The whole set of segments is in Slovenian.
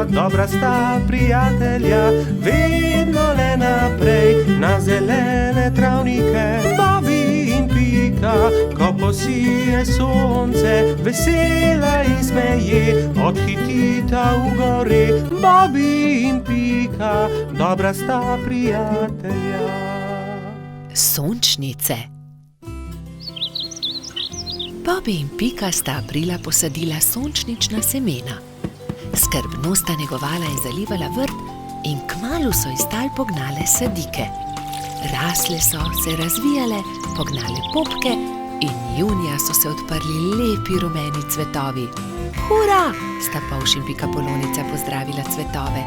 dobra sta prijatelja, vedno le naprej na zelene travnike. Bobby in Pika, ko posije sonce, vesela in smeje, odhitita v gori. Bobby in Pika, dobra sta prijatelja. Sončnice. Bobby in Pika sta aprila posadila sončnična semena. Skrbno sta negovala in zalivala vrt in kmalu so iz tal pognale sadike. Rasle so, se razvijale, pognale popke in junija so se odprli lepi rumeni cvetovi. Hura! Sta Polž in Pikapolonica pozdravila cvetove.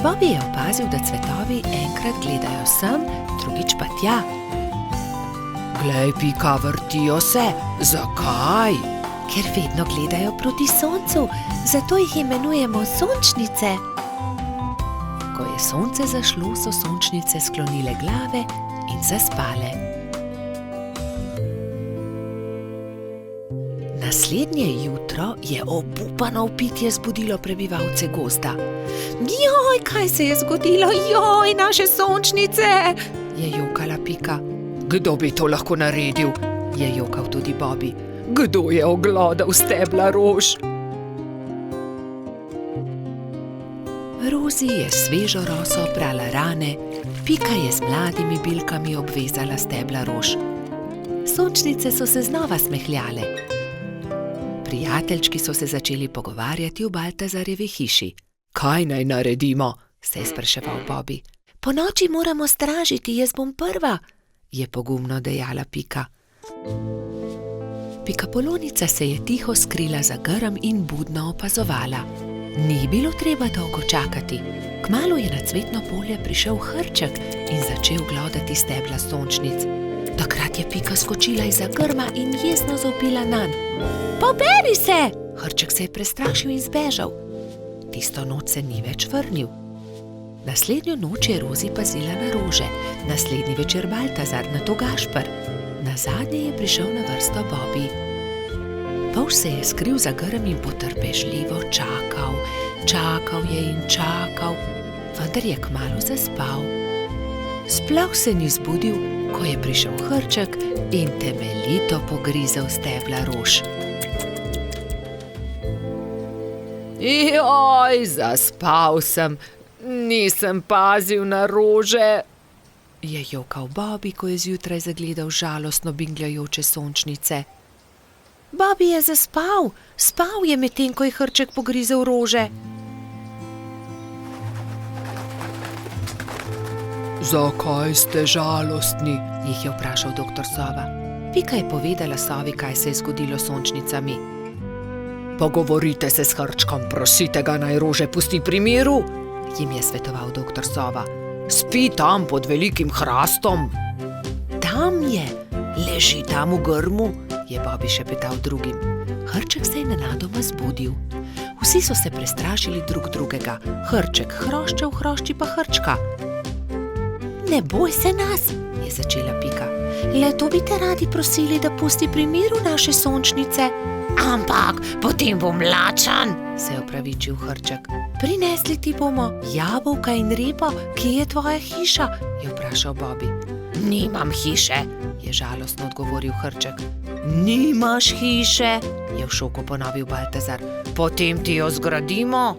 Bobby je opazil, da cvetovi enkrat gledajo sem, drugič pa tja. Glej, Pika, vrtijo se. Zakaj? Ker vedno gledajo proti soncu, zato jih imenujemo sončnice. Ko je sonce zašlo, so sončnice sklonile glave in zaspale. Naslednje jutro je obupano vpitje zbudilo prebivalce gozda. Joj, kaj se je zgodilo? Joj, naše sončnice! Je jokala Pika. Kdo bi to lahko naredil? Je jokal tudi Bobby. Kdo je oglodal stebla rož? Rozi je svežo roso oprala rane, Pika je z mladimi bilkami obvezala stebla rož. Sončnice so se znova smehljale. Prijateljčki so se začeli pogovarjati v Baltazarjevi hiši. Kaj naj naredimo? Se je spraševal Bobby. Ponoči moramo stražiti, jaz bom prva, je pogumno dejala Pika. Pikapolonica se je tiho skrila za grm in budno opazovala. Ni bilo treba dolgo čakati. Kmalu je na cvetno polje prišel Hrček in začel glodati stebla sončnic. Takrat je Pika skočila izza grma in jezno zavpila nanj. Poberi se! Hrček se je prestrašil in zbežal. Tisto noč se ni več vrnil. Naslednjo noč je Rozi pazila na rože, naslednji večer Baltazar, nato Gašper. Nazadnje je prišel na vrsto Bobby. Polž se je skril za grm in potrpežljivo čakal. Čakal je in čakal, vendar je kmalu zaspal. Sploh se ni zbudil, ko je prišel Hrček in temeljito pogrizel stebla rož. Joj, zaspal sem, nisem pazil na rože, je jokal Bobby, ko je zjutraj zagledal žalostno bingljajoče sončnice. Bobby je zaspal, spal je medtem, ko je Hrček pogrizel rože. Zakaj ste žalostni? Jih je vprašal doktor Sova. Pika je povedala Sovi, kaj se je zgodilo s sončnicami. Pogovorite se s Hrčkom, prosite ga, naj rože pusti pri miru, jim je svetoval doktor Sova. Spi tam pod velikim hrastom. Tam je, leži tam v grmu, je Bobby šepetal drugim. Hrček se je nenadoma zbudil. Vsi so se prestrašili drug drugega. Hrček hroščev, hrošči pa Hrčka. Ne boj se nas, je začela Pika. Le to bi te radi prosili, da pusti pri miru naše sončnice. Ampak potem bom lačen, se je opravičil Hrček. Prinesli ti bomo jabolka in repo, kje je tvoja hiša, je vprašal Bobby. Nimam hiše, je žalostno odgovoril Hrček. Nimaš hiše, je v šoku ponovil Baltazar. Potem ti jo zgradimo.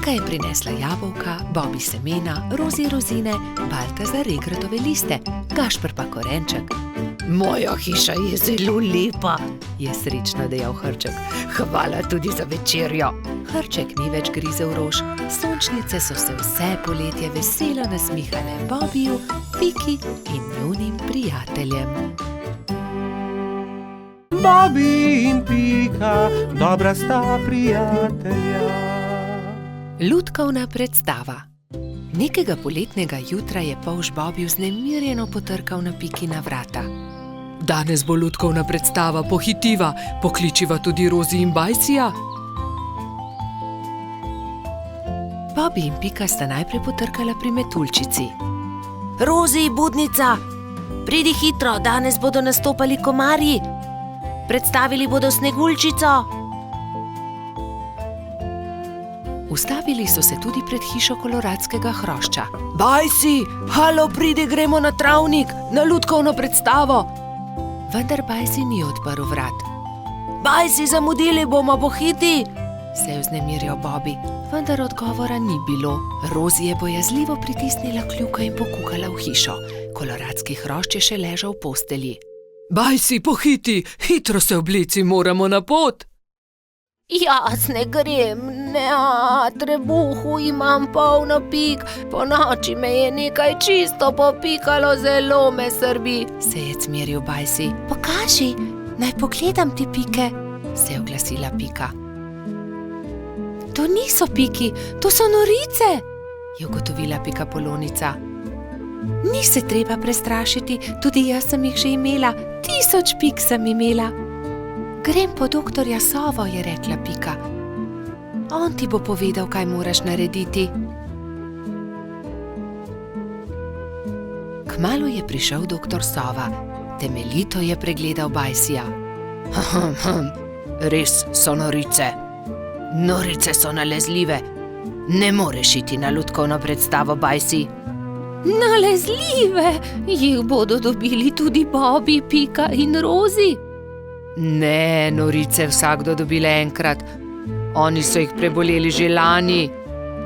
Pika je prinesla jabolka, Bobby semena, Rozi rozine, Baltazar regratove liste, Gašper pa korenček. Moja hiša je zelo lepa, je srečno dejal Hrček. Hvala tudi za večerjo. Hrček ni več grizel rož, sončnice so se vse poletje veselo nasmihale Bobbyju, Piki in njunim prijateljem. Bobby in Pika, dobra sta prijatelja. Lutkovna predstava. Nekega poletnega jutra je polž Bobby vznemirjeno potrkal na Pikina vrata. Danes bo lutkovna predstava, pohitiva, pokličiva tudi Rozi in Bajsija. Bobby in Pika sta najprej potrkala pri metuljčici. Rozi, budnica, pridi hitro, danes bodo nastopali komarji. Predstavili bodo Sneguljčico. Ustavili so se tudi pred hišo koloradskega hrošča. Bajsi, halo, pridi, gremo na travnik, na lutkovno predstavo. Vendar Bajsi ni odprl vrat. Bajsi, zamudili bomo, pohiti, se je vznemirjal Bobby, vendar odgovora ni bilo. Rozi je bojazljivo pritisnila kljuko in pokukala v hišo. Koloradski hrošč je še ležal v postelji. Bajsi, pohiti, hitro se oblici, moramo na pot. Jaz ne grem, ne, trebuhu imam polno pik, po noči me je nekaj čisto popikalo, zelo me srbi, se je cmeril Bajsi. Pokaži, naj pogledam ti pike, se je oglasila Pika. To niso piki, to so norice, je ugotovila Pikapolonica. Ni se treba prestrašiti, tudi jaz sem jih že imela, 1000 pik sem imela. Grem po doktorja Sovo, je rekla Pika. On ti bo povedal, kaj moraš narediti. Kmalu je prišel doktor Sova. Temeljito je pregledal Bajsija. Res so norice. Norice so nalezljive. Ne moreš iti na lutkovno predstavo, Bajsi. Nalezljive? Jih bodo dobili tudi Bobby, Pika in Rozi? Ne, norice vsakdo dobile enkrat. Oni so jih preboleli že lani.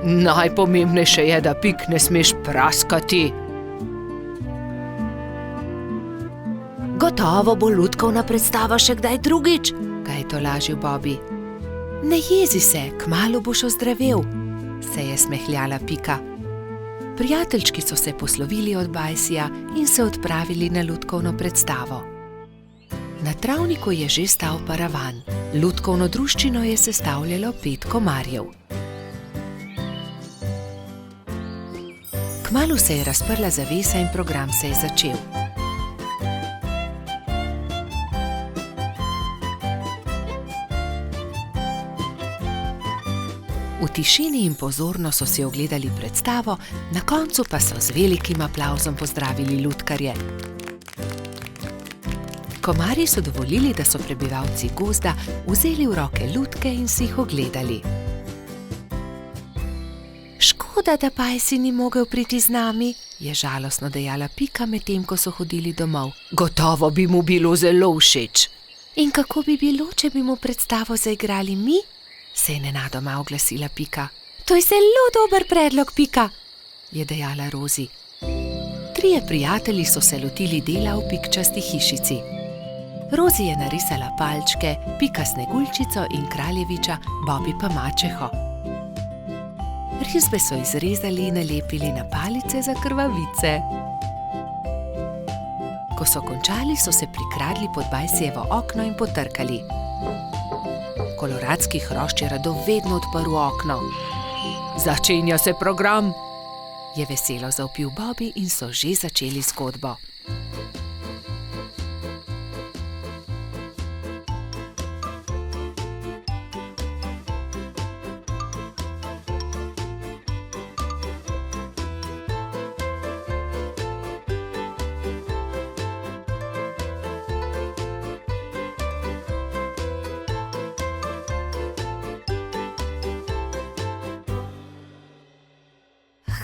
Najpomembnejše je, da pik ne smeš praskati. Gotovo bo lutkovna predstava še kdaj drugič, ga je tolažil Bobby. Ne jezi se, kmalu boš ozdravel, se je smehljala Pika. Prijateljčki so se poslovili od Bajsija in se odpravili na lutkovno predstavo. Na travniku je že stal paravan. Lutkovno druščino je sestavljalo 5 komarjev. Kmalu se je razprla zavesa in program se je začel. V tišini in pozorno so si ogledali predstavo, na koncu pa so z velikim aplavzom pozdravili lutkarje. Komarji so dovolili, da so prebivalci gozda vzeli v roke lutke in si jih ogledali. Škoda, da Bajsi ni mogel priti z nami, je žalostno dejala Pika, medtem ko so hodili domov. Gotovo bi mu bilo zelo všeč. In kako bi bilo, če bi mu predstavo zaigrali mi? Se je nenadoma oglasila Pika. To je zelo dober predlog, Pika, je dejala Rozi. 3 prijatelji so se lotili dela v pikčasti hišici. Rozi je narisala palčke, Pika Sneguljčico in kraljeviča, Bobby pa mačeho. Risbe so izrezali in nalepili na palice za krvavice. Ko so končali, so se prikradli pod Bajsijevo okno in potrkali. Koloradski hrošč je radovedno odprl okno. Začenja se program, je veselo zavpil Bobby in so že začeli zgodbo.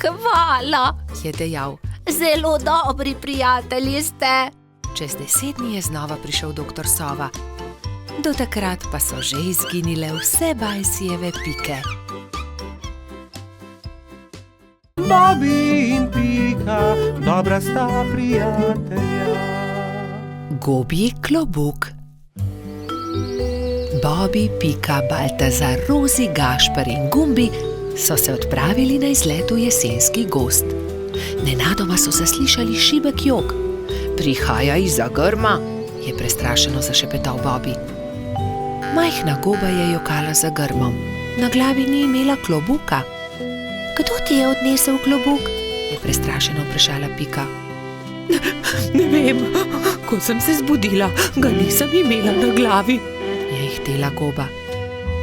Hvala, je dejal. Zelo dobri prijatelji ste. Čez 10 dni je znova prišel doktor Sova. Do takrat pa so že izginile vse Bajsijeve pike. Bobby in Pika, dobra sta prijatelja. Gobji klobuk. Bobby, Pika, Baltazar, Rozi, Gašper in Gumbi so se odpravili na izlet v jesenski gozd. Nenadoma so zaslišali šibek jok. Prihaja izza grma, je prestrašeno zašepetal Bobby. Majhna goba je jokala za grmom. Na glavi ni imela klobuka. Kdo ti je odnesel klobuk? Je prestrašeno vprašala Pika. Ne vem, ko sem se zbudila, ga nisem imela na glavi, je ihtela Goba.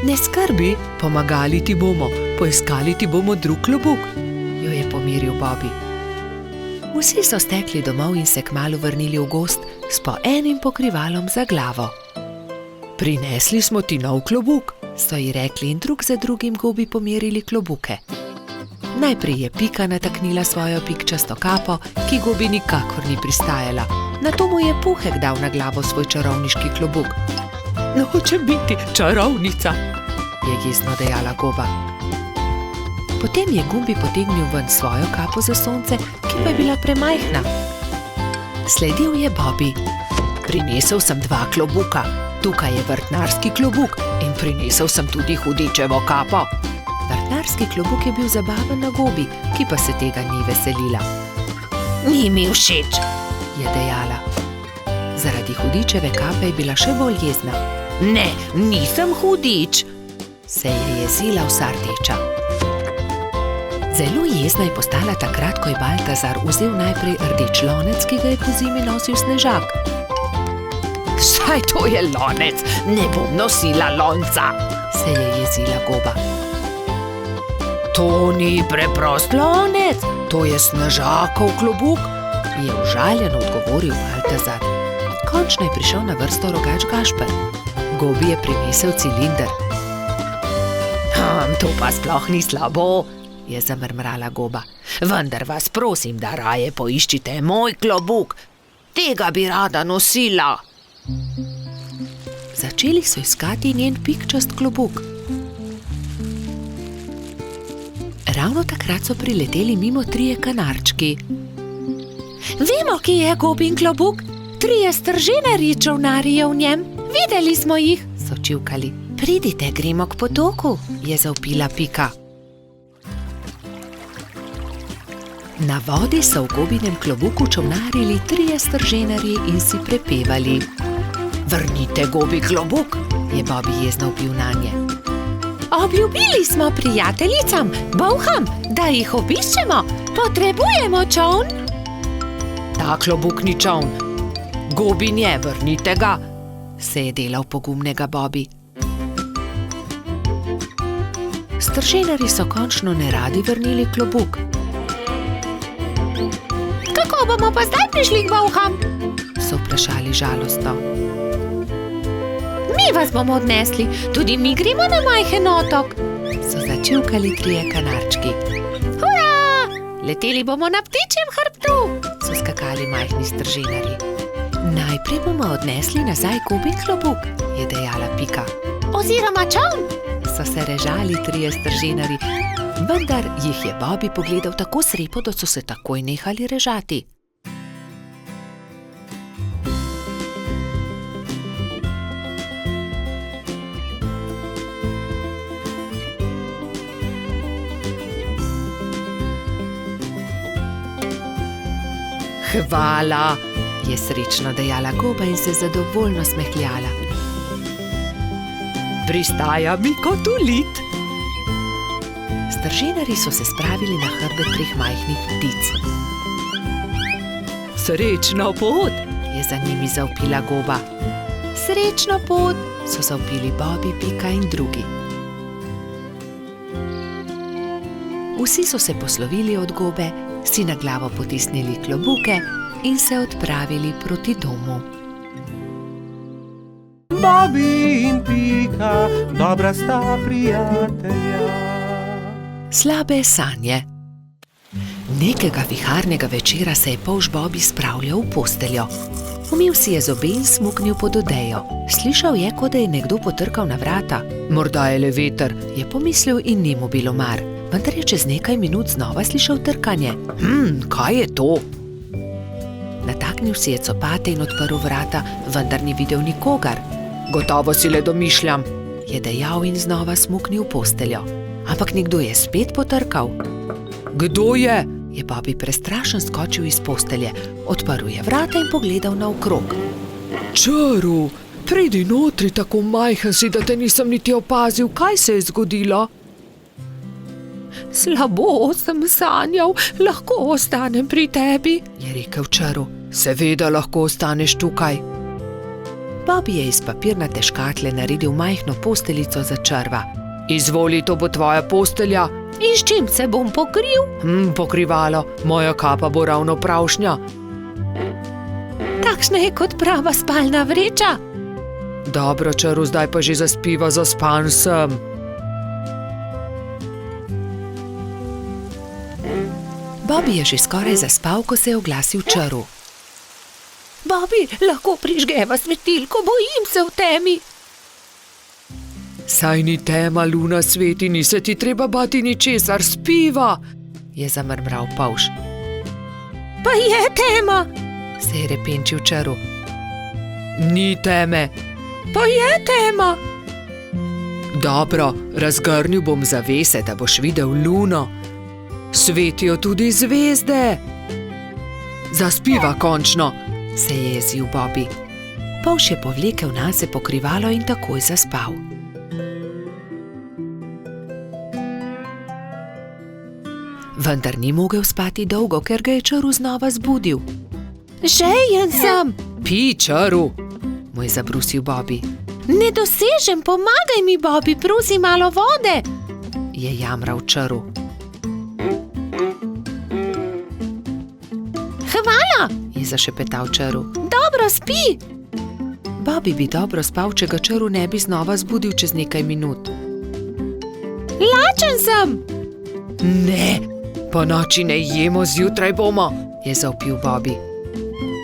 Ne skrbi, pomagali ti bomo, poiskali ti bomo drug klobuk, jo je pomiril Bobby. Vsi so stekli domov in se kmalu vrnili v gozd s po enim pokrivalom za glavo. Prinesli smo ti nov klobuk, so ji rekli in drug za drugim Gobi pomerili klobuke. Najprej je Pika nataknila svojo pikčasto kapo, ki Gobi nikakor ni pristajala. Nato mu je Puhek dal na glavo svoj čarovniški klobuk. Hočem biti čarovnica, je jezno dejala Goba. Potem je Gumbi potegnil ven svojo kapo za sonce, ki pa je bila premajhna. Sledil je Bobby. Prinesel sem 2 klobuka, tukaj je vrtnarski klobuk in prinesel sem tudi hudičevo kapo. Vrtnarski klobuk je bil zabaven na Gobi, ki pa se tega ni veselila. Ni mi všeč, je dejala. Zaradi hudičeve kape je bila še bolj jezna. Ne, nisem hudič, se je jezila vsa rdeča. Zelo jezna je postala takrat, ko je Baltazar vzel najprej rdeč lonec, ki ga je pozimi nosil Snežak. Saj to je lonec, ne bom nosila lonca, se je jezila Goba. To ni preprost lonec, to je Snežakov klobuk, je užaljeno odgovoril Baltazar. Končno je prišel na vrsto rogač Gašper. Gobi je prinesel cilinder. To pa sploh ni slabo, je zamrmrala Goba. Vendar vas prosim, da raje poiščite moj klobuk. Tega bi rada nosila. Začeli so iskati njen pikčast klobuk. Ravno takrat so prileteli mimo 3 kanarčki. Vemo, kje je Gobin klobuk. 3 stržinarji čolnarji je v njem. Videli smo jih, so čivkali. Pridite, gremo k potoku, je zavpila Pika. Na vodi so v Gobinem klobuku čolnarili 3 stržinarji in si prepevali. Vrnite Gobi klobuk, je Bobby jezno vpil nanje. Obljubili smo prijateljicam, bolham, da jih obiščemo. Potrebujemo čoln. Ta klobuk ni čoln. Gobin je, vrnite ga, se je delal pogumnega Bobby. Stržinarji so končno neradi vrnili klobuk. Kako bomo pa zdaj prišli k bolham? So vprašali žalostno. Mi vas bomo odnesli, tudi mi gremo na majhen otok, so začivkali 3 kanarčki. Hurra! Leteli bomo na ptičjem hrbtu, so skakali majhni stržinarji. Najprej bomo odnesli nazaj Gobin klobuk, je dejala Pika. Oziroma čoln, so se režali 3 stržinarji, vendar jih je Bobby pogledal tako srepo, da so se takoj nehali režati. Hvala, je srečno dejala Goba in se zadovoljno smehljala. Pristaja mi kot ulit. Stržinarji so se spravili na hrbet 3 majhnih ptic. Srečno pot, je za njimi zavpila Goba. Srečno pot, so zavpili Bobby, Pika in drugi. Vsi so se poslovili od Gobe, si na glavo potisnili klobuke in se odpravili proti domu. Bobby in Pika, dobra sta prijatelja. Slabe sanje. Nekega viharnega večera se je polž Bobby spravljal v posteljo. Umil si je zobe in smuknil pod odejo. Slišal je, kot da je nekdo potrkal na vrata. Morda je le veter, je pomislil in ni mu bilo mar. Vendar je čez nekaj minut znova slišal trkanje. Kaj je to? Nataknil si je copate in odprl vrata, vendar ni videl nikogar. Gotovo si le domišljam, je dejal in znova smuknil v posteljo. Ampak nekdo je spet potrkal. Kdo je? Je Bobby prestrašen skočil iz postelje. Odprl je vrata in pogledal naokrog. Čaru, pridi notri, tako majhen si, da te nisem niti opazil, kaj se je zgodilo. Slabo sem sanjal, lahko ostanem pri tebi, je rekel čaru. Seveda lahko ostaneš tukaj. Bobby je iz papirnate škatle naredil majhno posteljico za črva. Izvoli, to bo tvoja postelja. In s čim se bom pokril? Pokrivalo, moja kapa bo ravno pravšnja. Takšna je kot prava spalna vreča. Dobro, čaru, zdaj pa že zaspiva, zaspan sem. Bobby je že skoraj zaspal, ko se je oglasil čaru. Bobby, lahko prižgeva svetilko, bojim se v temi. Saj ni tema, luna sveti, ni se ti treba bati ničesar, spiva, je zamrmral Pavš. Pa je tema, se je repenčil čaru. Ni teme. Pa je tema. Dobro, razgrnil bom zavese, da boš videl luno. Svetijo tudi zvezde. Zaspiva končno, se je jezil Bobby. Pavš je povlekel nase pokrivalo in takoj zaspal. Vendar ni mogel spati dolgo, ker ga je čaru znova zbudil. Žejen sem. Pij, čaru, mu je zabrusil Bobby. Ne dosežem, pomagaj mi, Bobby, prosim malo vode, je jamral čaru. Hvala, je zašepetal čaru. Dobro spi. Bobby bi dobro spal, če ga čaru ne bi znova zbudil čez nekaj minut. Lačen sem. Ne, po noči ne jemo, zjutraj bomo, je zavpil Bobby.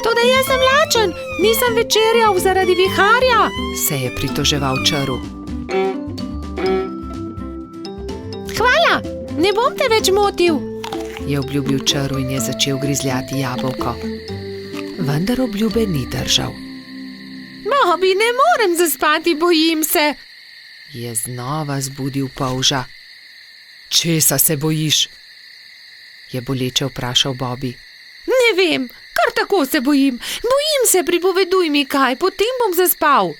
Toda jaz sem lačen, nisem večerjal zaradi viharja, se je pritoževal čaru. Hvala, ne bom te več motil, je obljubil čaru in je začel grizljati jabolko. Vendar obljube ni držal. Bobby, ne morem zaspati, bojim se, je znova zbudil polža. Česa se bojiš? Je boleče vprašal Bobby. Ne vem, kar tako se bojim. Bojim se, pripoveduj mi kaj, potem bom zaspal.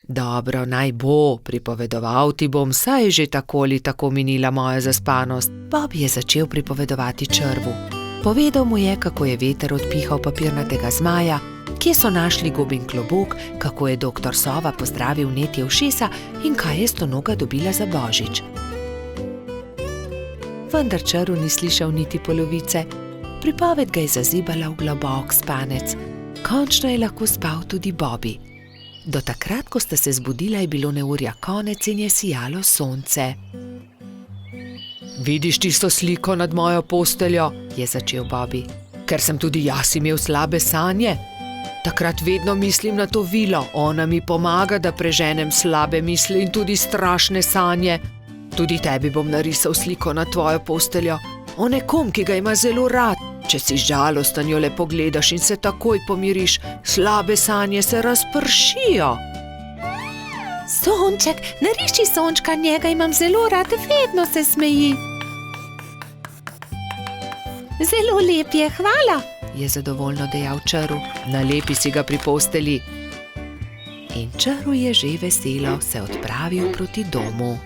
Dobro, naj bo, pripovedoval ti bom, saj je že tako ali tako minila moja zaspanost. Bobby je začel pripovedovati črvu. Povedal mu je, kako je veter odpihal papirnatega zmaja, kje so našli gobin klobuk, kako je doktor Sova pozdravil netje ušesa in kaj je stonoga dobila za božič. Vendar čaru ni slišal niti polovice. Pripoved ga je zazibala v globok spanec. Končno je lahko spal tudi Bobby. Do takrat, ko sta se zbudila, je bilo neurja konec in je sijalo sonce. Vidiš tisto sliko nad mojo posteljo, je začel Bobby. Ker sem tudi jaz imel slabe sanje. Takrat vedno mislim na to vilo, ona mi pomaga, da preženem slabe misli in tudi strašne sanje. Tudi tebi bom narisal sliko na tvojo posteljo, o nekom, ki ga ima zelo rad. Če si žalosten, jo le pogledaš in se takoj pomiriš, slabe sanje se razpršijo. Sonček, nariši sončka, njega imam zelo rad, vedno se smeji. Zelo lep je, hvala, je zadovoljno dejal čaru. Nalepi si ga pri posteli. In čaru je že veselo se odpravil proti domu.